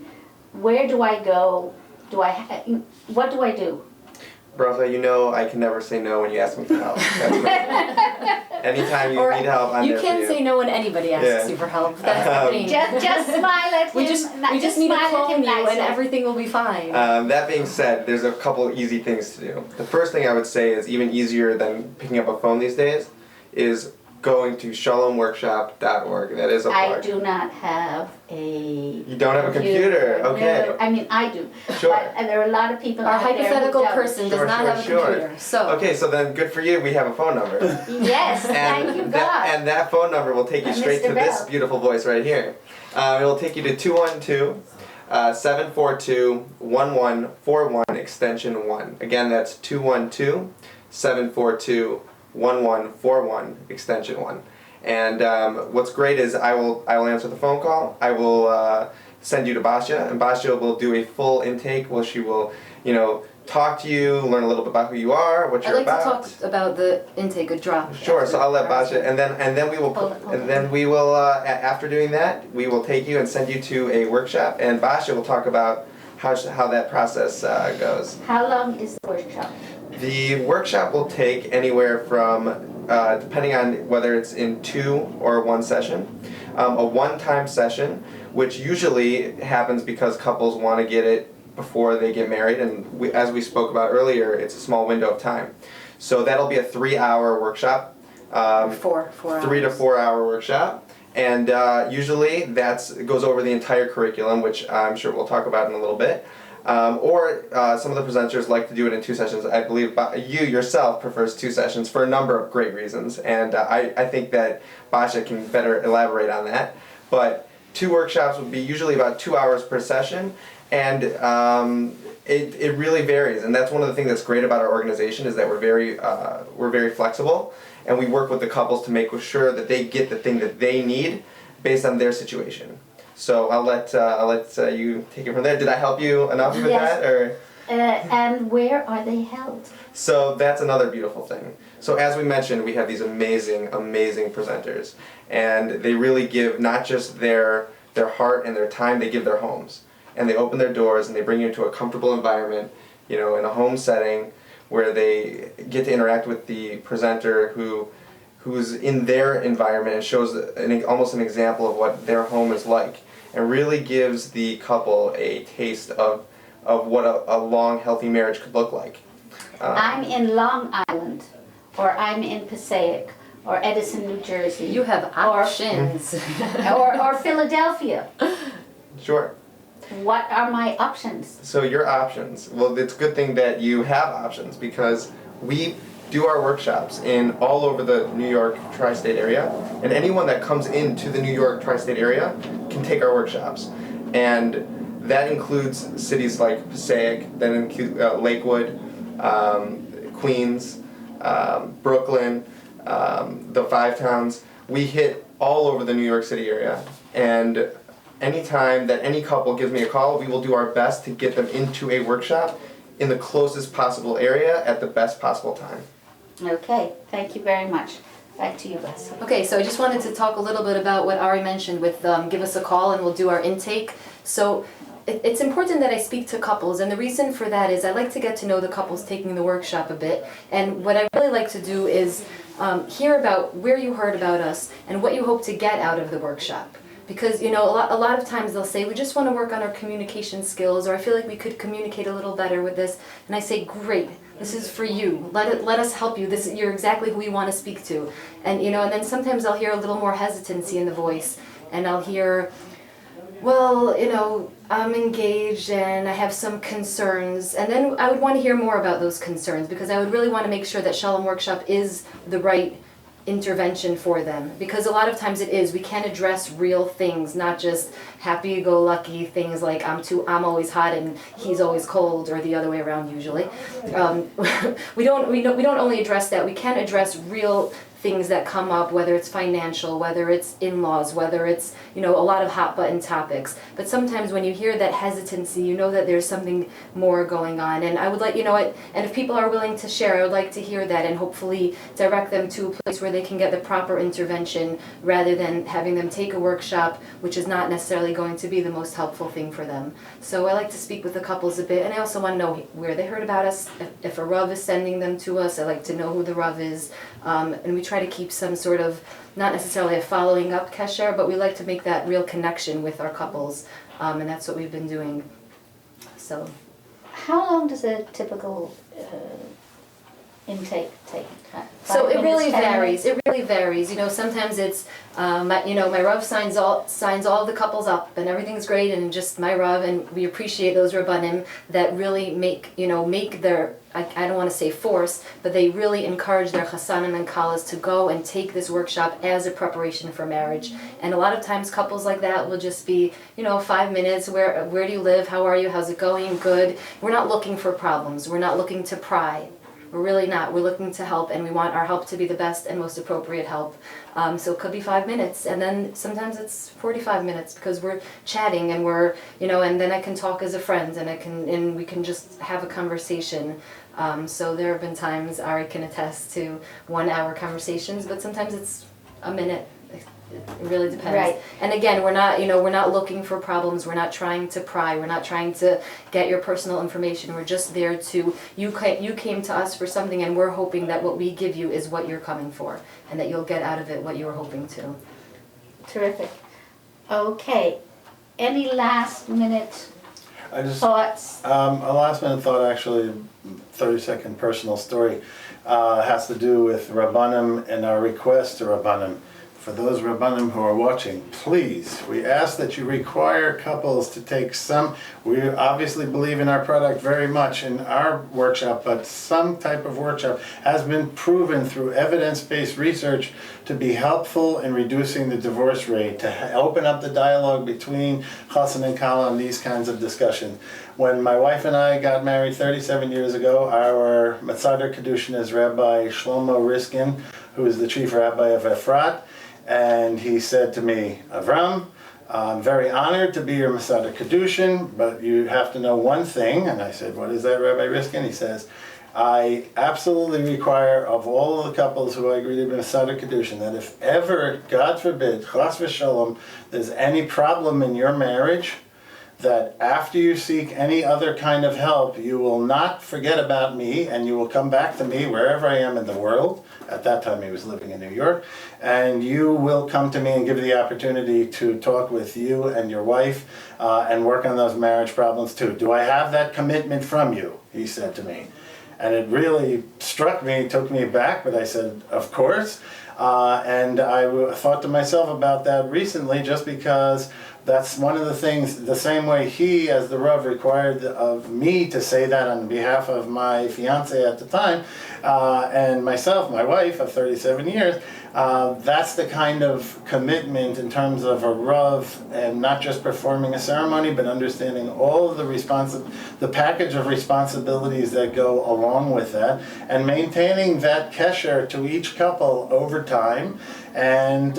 Where do I go? What do I do? Bracha, I can never say no when you ask me for help. That's right. Anytime you need help, I'm there for you. You can't say no when anybody asks you for help. That's the thing. Just smile at him. We just need to call you and everything will be fine. That being said, there's a couple easy things to do. The first thing I would say is even easier than picking up a phone these days is going to shalomworkshop.org. That is a plug. I do not have a You don't have a computer? Okay. No, I mean, I do. Sure. And there are a lot of people Our out there who hypothetical don't. person does not have a computer. So Okay, so then good for you, we have a phone number. Yes, thank you, God. And that phone number will take you And straight Mr. to this Bell. beautiful voice right here. It will take you to 212-742-1141 extension 1. Again, that's 212-742-1141 extension 1. And what's great is I will answer the phone call. I will send you to Basya, and Basya will do a full intake where she will, talk to you, learn a little bit about who you are, what you're about. I'd like to talk about the intake, a drop. Sure. So I'll let Basya, and then we will after doing that, we will take you and send you to a workshop, and Basya will talk about how that process goes. How long is the workshop? The workshop will take anywhere from, depending on whether it's in 2 or 1 session, a one-time session, which usually happens because couples want to get it before they get married, and as we spoke about earlier, it's a small window of time. So that'll be a 3-hour workshop. 4 hours. 3 to 4 hour workshop. And usually it goes over the entire curriculum, which I'm sure we'll talk about in a little bit. Or some of the presenters like to do it in 2 sessions. I believe you yourself prefers 2 sessions for a number of great reasons, and I think that Basya can better elaborate on that. But 2 workshops would be usually about 2 hours per session, and it really varies. And that's one of the things that's great about our organization is that we're very flexible, and we work with the couples to make sure that they get the thing that they need based on their situation. So I'll let you take it from there. Did I help you enough with that, or? And where are they held? So that's another beautiful thing. So as we mentioned, we have these amazing, amazing presenters. And they really give not just their heart and their time, they give their homes. And they open their doors and they bring you into a comfortable environment, in a home setting where they get to interact with the presenter who's in their environment and shows almost an example of what their home is like. And really gives the couple a taste of what a long, healthy marriage could look like. I'm in Long Island, or I'm in Passaic, or Edison, New Jersey. You have options. or Philadelphia. Sure. What are my options? So your options. Well, it's a good thing that you have options because we do our workshops in all over the New York tri-state area, and anyone that comes into the New York tri-state area can take our workshops. And that includes cities like Passaic, that includes Lakewood, Queens, Brooklyn, the Five Towns. We hit all over the New York City area, and anytime that any couple gives me a call, we will do our best to get them into a workshop in the closest possible area at the best possible time. Okay, thank you very much. Back to you, Basya. Okay, so I just wanted to talk a little bit about what Ari mentioned with give us a call and we'll do our intake. So it's important that I speak to couples, and the reason for that is I like to get to know the couples taking the workshop a bit. And what I really like to do is hear about where you heard about us and what you hope to get out of the workshop. Because, a lot of times they'll say, we just want to work on our communication skills, or I feel like we could communicate a little better with this. And I say, great, this is for you. Let us help you. You're exactly who we want to speak to. And, and then sometimes I'll hear a little more hesitancy in the voice. And I'll hear, well, I'm engaged and I have some concerns. And then I would want to hear more about those concerns because I would really want to make sure that Shalom Workshop is the right intervention for them, because a lot of times it is. We can address real things, not just happy-go-lucky things like I'm always hot and he's always cold, or the other way around usually. We don't only address that. We can address real things that come up, whether it's financial, whether it's in-laws, whether it's a lot of hot button topics. But sometimes when you hear that hesitancy, you know that there's something more going on. And I would like, and if people are willing to share, I would like to hear that and hopefully direct them to a place where they can get the proper intervention rather than having them take a workshop, which is not necessarily going to be the most helpful thing for them. So I like to speak with the couples a bit, and I also want to know where they heard about us. If a Rav is sending them to us, I like to know who the Rav is. And we try to keep some sort of, not necessarily a following up kesher, but we like to make that real connection with our couples, and that's what we've been doing. So, how long does a typical intake take? So it really 10 varies. minutes? It really varies. Sometimes it's, my Rav signs all the couples up, and everything's great, and just my Rav, and we appreciate those Rabbanim that really make their, I don't want to say force, but they really encourage their Chassanim and Kalas to go and take this workshop as a preparation for marriage. And a lot of times couples like that will just be, 5 minutes, where do you live, how are you, how's it going, good. We're not looking for problems, we're not looking to pry. We're really not. We're looking to help, and we want our help to be the best and most appropriate help. So it could be 5 minutes, and then sometimes it's 45 minutes because we're chatting and we're, and then I can talk as a friend, and we can just have a conversation. So there have been times Ari can attest to 1 hour conversations, but sometimes it's a minute. It really depends. Right. And again, we're not looking for problems. We're not trying to pry. We're not trying to get your personal information. We're just there to, you came to us for something, and we're hoping that what we give you is what you're coming for, and that you'll get out of it what you were hoping to. Terrific. Okay. Any last minute thoughts? A last minute thought, actually, 30-second personal story, has to do with Rabbanim and our request to Rabbanim. For those Rabbanim who are watching, please, we ask that you require couples to take we obviously believe in our product very much in our workshop, but some type of workshop has been proven through evidence-based research to be helpful in reducing the divorce rate, to open up the dialogue between chassan and kala and these kinds of discussions. When my wife and I got married 37 years ago, our Matzader Kedushin is Rabbi Shlomo Riskin, who is the chief rabbi of Efrat. And he said to me, Avram, I'm very honored to be your Masada Kedushin, but you have to know one thing. And I said, what is that, Rabbi Riskin? He says, I absolutely require of all of the couples who I agree to be Masada Kedushin that if ever, God forbid, chas v'shalom, there's any problem in your marriage, that after you seek any other kind of help, you will not forget about me and you will come back to me wherever I am in the world. At that time he was living in New York. And you will come to me and give the opportunity to talk with you and your wife and work on those marriage problems too. Do I have that commitment from you? He said to me. And it really struck me, took me back, but I said, of course. And I thought to myself about that recently just because that's one of the things, the same way he, as the Rav, required of me to say that on behalf of my fiance at the time, and myself, my wife of 37 years, that's the kind of commitment in terms of a Rav, and not just performing a ceremony, but understanding all of the package of responsibilities that go along with that, and maintaining that kesher to each couple over time. And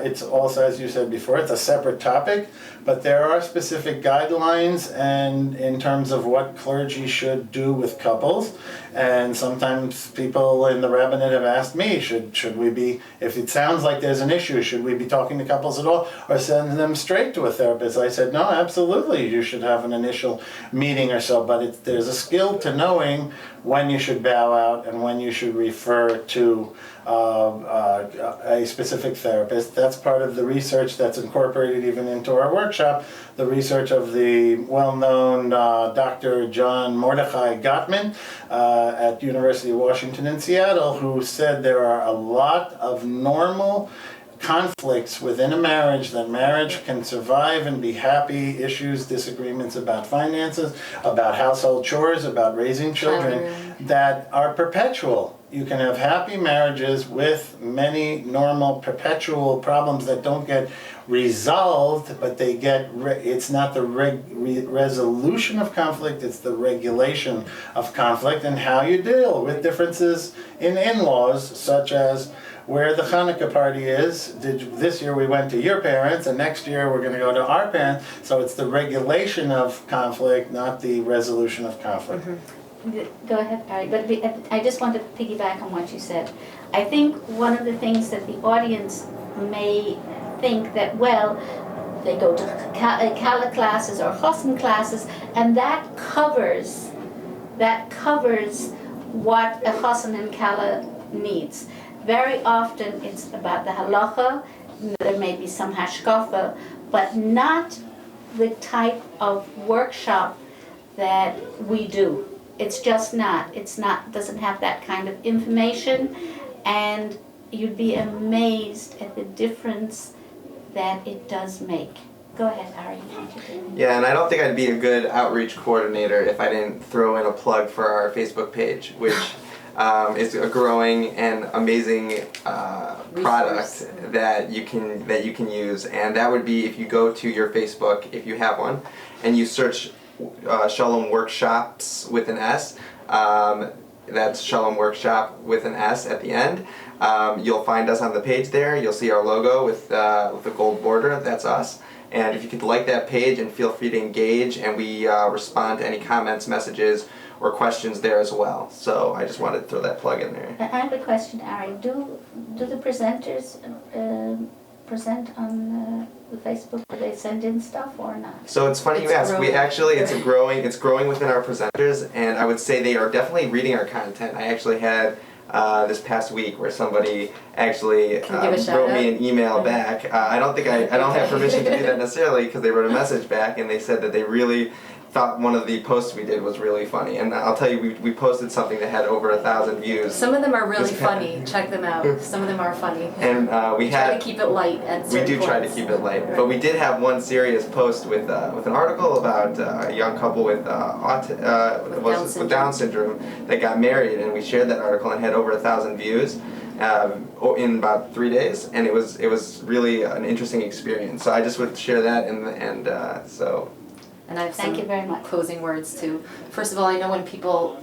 it's also, as you said before, it's a separate topic, but there are specific guidelines and in terms of what clergy should do with couples. And sometimes people in the rabbinate have asked me, should we be, if it sounds like there's an issue, should we be talking to couples at all or send them straight to a therapist? I said, no, absolutely, you should have an initial meeting or so, but there's a skill to knowing when you should bow out and when you should refer to a specific therapist. That's part of the research that's incorporated even into our workshop, the research of the well-known Dr. John Mordechai Gottman at University of Washington in Seattle, who said there are a lot of normal conflicts within a marriage, that marriage can survive and be happy, issues, disagreements about finances, about household chores, about raising children, that are perpetual. You can have happy marriages with many normal perpetual problems that don't get resolved, but they get, it's not the resolution of conflict, it's the regulation of conflict and how you deal with differences in in-laws, such as where the Hanukkah party is. This year we went to your parents, and next year we're going to go to our parents. So it's the regulation of conflict, not the resolution of conflict. Mm-hmm. Go ahead, Ari. But I just want to piggyback on what you said. I think one of the things that the audience may think that, well, they go to Kala classes or Chosn classes, and that covers what a Chosn and Kala needs. Very often it's about the halacha, there may be some hashkafa, but not the type of workshop that we do. It's just not. Doesn't have that kind of information, and you'd be amazed at the difference that it does make. Go ahead, Ari. Yeah, and I don't think I'd be a good outreach coordinator if I didn't throw in a plug for our Facebook page, which is a growing and amazing product that you can use, and that would be if you go to your Facebook, if you have one, and you search Shalom Workshops with an S. That's Shalom Workshop with an S at the end. You'll find us on the page there. You'll see our logo with the gold border. That's us. And if you could like that page and feel free to engage, and we respond to any comments, messages, or questions there as well. So I just wanted to throw that plug in there. I have a question, Ari. Do the presenters present on the Facebook? Do they send in stuff or not? So it's funny you ask. We actually, it's growing within our presenters, and I would say they are definitely reading our content. I actually had this past week where somebody actually wrote me an email back. I don't have permission to do that necessarily, because they wrote a message back and they said that they really thought one of the posts we did was really funny. And I'll tell you, we posted something that had over 1,000 views. Some of them are really funny. Check them out. Some of them are funny. And we try to keep it light at certain We do try to keep it light. Right. But we did have one serious post with an article about a young couple with Down syndrome that got married, and we shared that article and had over 1,000 views in about 3 days, and it was really an interesting experience. So I just would share that, and so. And I have Thank you very much. Closing words too. First of all, I know when people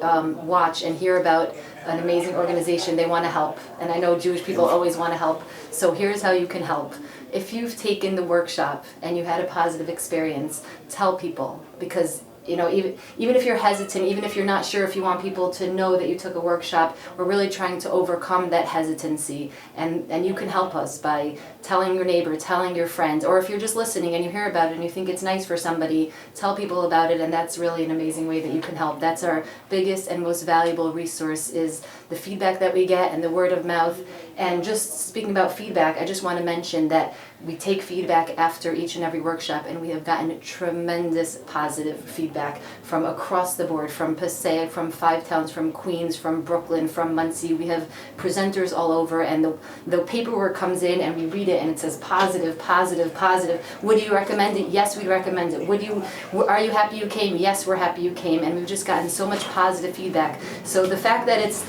watch and hear about an amazing organization, they want to help. And I know Jewish people always want to help. So here's how you can help. if you've taken the workshop and you had a positive experience, tell people, because even if you're hesitant, even if you're not sure if you want people to know that you took a workshop, we're really trying to overcome that hesitancy. And you can help us by telling your neighbor, telling your friends, or if you're just listening and you hear about it and you think it's nice for somebody, tell people about it, and that's really an amazing way that you can help. That's our biggest and most valuable resource, is the feedback that we get and the word of mouth. And just speaking about feedback, I just want to mention that we take feedback after each and every workshop, and we have gotten tremendous positive feedback from across the board, from Passaic, from Five Towns, from Queens, from Brooklyn, from Muncie. We have presenters all over, and the paperwork comes in and we read it and it says positive, positive, positive. Would you recommend it? Yes, we'd recommend it. Are you happy you came? Yes, we're happy you came. And we've just gotten so much positive feedback. So the fact that it's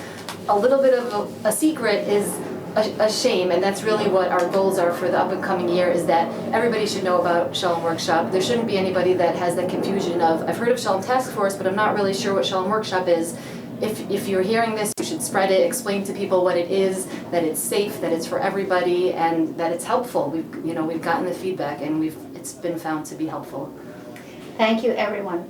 a little bit of a secret is a shame, and that's really what our goals are for the up and coming year, is that everybody should know about Shalom Workshop. There shouldn't be anybody that has that confusion of, I've heard of Shalom Task Force, but I'm not really sure what Shalom Workshop is. If you're hearing this, you should spread it, explain to people what it is, that it's safe, that it's for everybody, and that it's helpful. We've gotten the feedback, and it's been found to be helpful. Thank you, everyone.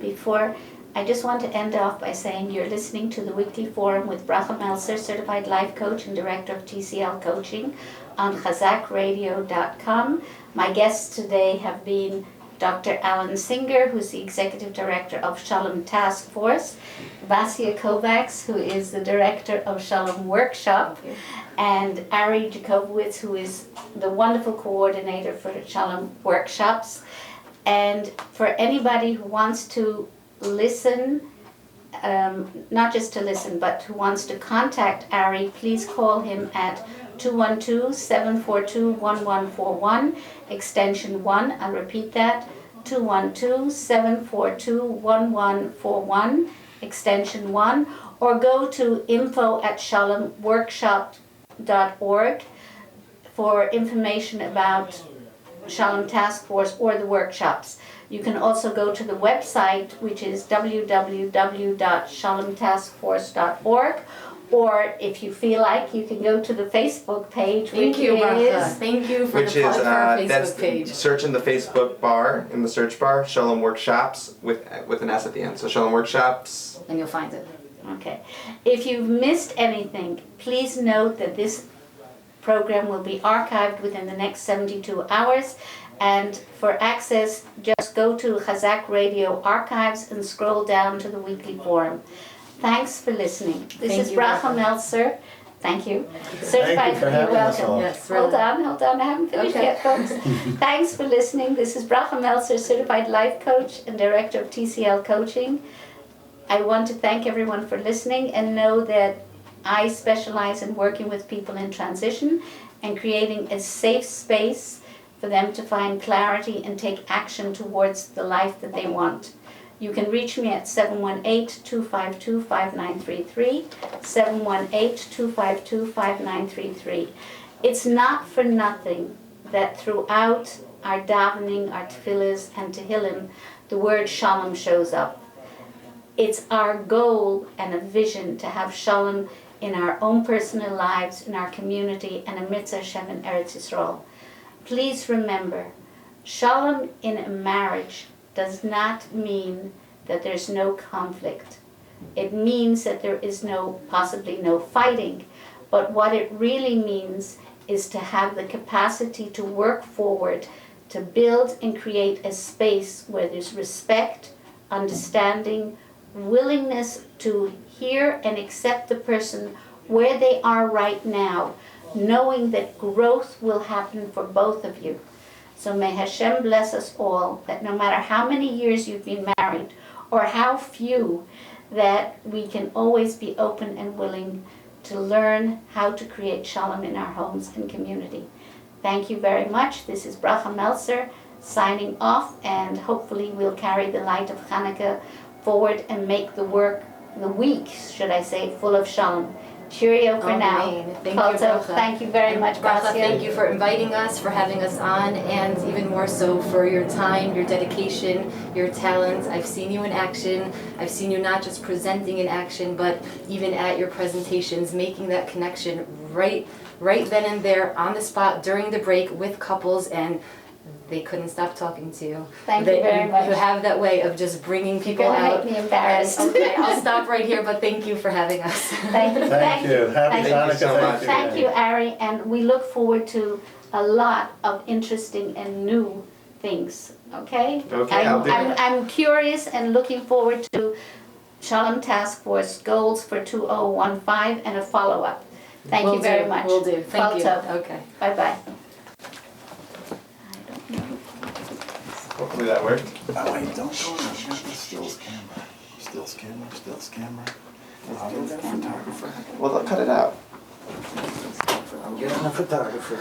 I just want to end off by saying you're listening to the weekly forum with Bracha Melzer, Certified Life Coach and Director of TCL Coaching on ChazakRadio.com. My guests today have been Dr. Alan Singer, who's the Executive Director of Shalom Task Force, Basya Kovacs, who is the Director of Shalom Workshop, and Ari Jacobovitz, who is the wonderful coordinator for Shalom Workshops. And for anybody who wants to listen, not just to listen, but who wants to contact Ari, please call him at 212-742-1141, extension 1. I'll repeat that, 212-742-1141, extension 1. Or go to info@shalomworkshop.org for information about Shalom Task Force or the workshops. You can also go to the website, which is www.shalomtaskforce.org, or if you feel like, you can go to the Facebook page, Thank you, Bracha. Thank you for the plug for our Facebook page. Search in the Facebook bar, in the search bar, Shalom Workshops with an S at the end. So Shalom Workshops. And you'll find it. Okay. If you've missed anything, please note that this program will be archived within the next 72 hours. And for access, just go to Chazak Radio Archives and scroll down to the weekly forum. Thanks for listening. This is Bracha Melzer. Thank you. Thank you for having us all. Yes, Hold on, I haven't finished yet, folks. Thanks for listening. This is Bracha Melzer, Certified Life Coach and Director of TCL Coaching. I want to thank everyone for listening, and know that I specialize in working with people in transition and creating a safe space for them to find clarity and take action towards the life that they want. You can reach me at 718-252-5933, 718-252-5933. It's not for nothing that throughout our davening, our tefillahs, and tehillim, the word shalom shows up. It's our goal and a vision to have shalom in our own personal lives, in our community, and amidst Hashem in Eretz Yisrael. Please remember, shalom in a marriage does not mean that there's no conflict. It means that there is possibly no fighting, but what it really means is to have the capacity to work forward, to build and create a space where there's respect, understanding, willingness to hear and accept the person where they are right now, knowing that growth will happen for both of you. So may Hashem bless us all, that no matter how many years you've been married, or how few, that we can always be open and willing to learn how to create shalom in our homes and community. Thank you very much. This is Bracha Melzer signing off, and hopefully we'll carry the light of Hanukkah forward and make the week, should I say, full of shalom. Cheerio for now. Thank you very much, Basya. Thank you for inviting us, for having us on, and even more so for your time, your dedication, your talent. I've seen you in action. I've seen you not just presenting in action, but even at your presentations, making that connection right then and there on the spot during the break with couples, and they couldn't stop talking to you. Thank you very much. You have that way of just bringing people You're gonna out. make me embarrassed. And, okay, I'll stop right here, but thank you for having us. Thank you. Thank you. Happy Thank Hanukkah. you so much. Thank you, Ari, and we look forward to a lot of interesting and new things. Okay? Okay, I'll do it. I'm curious and looking forward to Shalom Task Force goals for 2015 and a follow-up. Thank you very much. Will do. Thank you. Follow-up. Okay. Bye-bye. Hopefully that worked. Oh, wait, don't go. Stills camera. Well, they'll cut it out. I'm getting a photographer.